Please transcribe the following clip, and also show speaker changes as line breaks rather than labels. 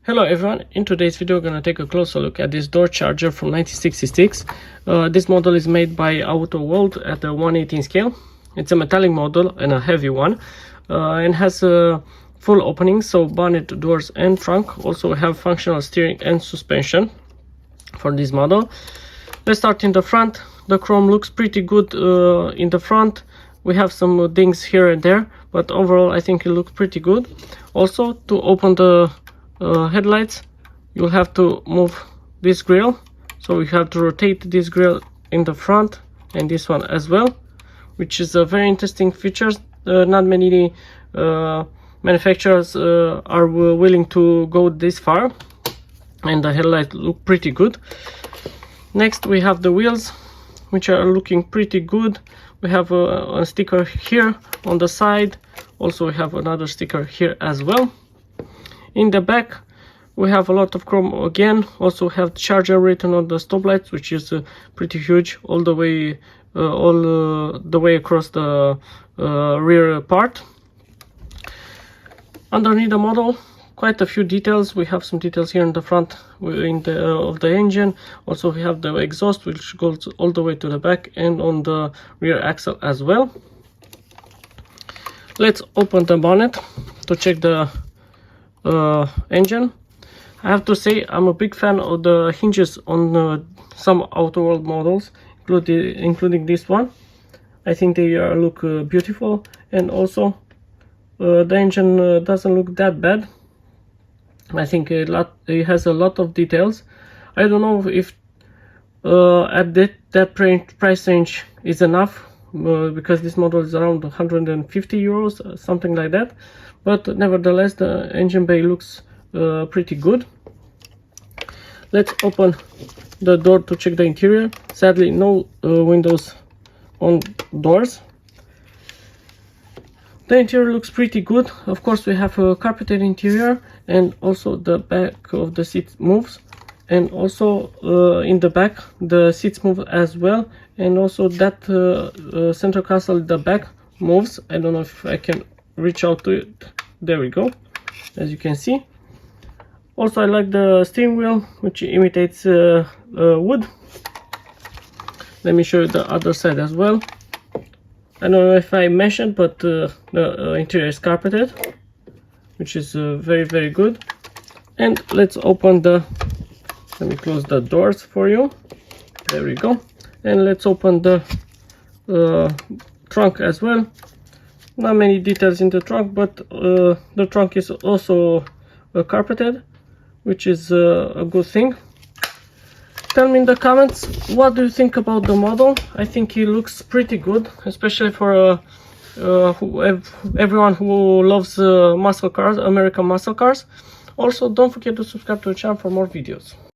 Hello everyone, in today's video we're going to take a closer look at this door charger from 1966. This model is made by AutoWorld at the 1/18 scale. It's a metallic model and a heavy one, and has a full opening, so bonnet, doors and trunk. Also we have functional steering and suspension for this model. Let's start in the front. The chrome looks pretty good in the front. We have some dings here and there, but overall I think it looks pretty good. Also, to open the headlights, you'll have to move this grill, so we have to rotate this grill in the front and this one as well, which is a very interesting feature. Not many manufacturers are willing to go this far, and the headlights look pretty good. Next we have the wheels, which are looking pretty good. We have a sticker here on the side. Also we have another sticker here as well. In the back we have a lot of chrome again. Also have charger written on the stop lights, which is pretty huge all the way across the rear part. Underneath the model, quite a few details. We have some details here in the front of the engine. Also we have the exhaust, which goes all the way to the back, and on the rear axle as well. Let's open the bonnet to check the engine. I have to say I'm a big fan of the hinges on some AutoWorld models, including this one. I think they look beautiful, and also the engine doesn't look that bad. I think it has a lot of details. I don't know if at that price range is enough, because this model is around 150 euros, something like that. But nevertheless, the engine bay looks pretty good. Let's open the door to check the interior. Sadly, no windows on doors. The interior looks pretty good. Of course, we have a carpeted interior, and also the back of the seat moves, and also in the back the seats move as well, and also that center console in the back moves. I don't know if I can reach out to it. There we go, as you can see. Also I like the steering wheel, which imitates wood. Let me show you the other side as well. I don't know if I mentioned, but the interior is carpeted, which is very good. And let's open let me close the doors for you. There we go. And let's open the trunk as well. Not many details in the trunk, but the trunk is also carpeted, which is a good thing. Tell me in the comments, what do you think about the model? I think he looks pretty good, especially for everyone who loves muscle cars, American muscle cars. Also, don't forget to subscribe to the channel for more videos.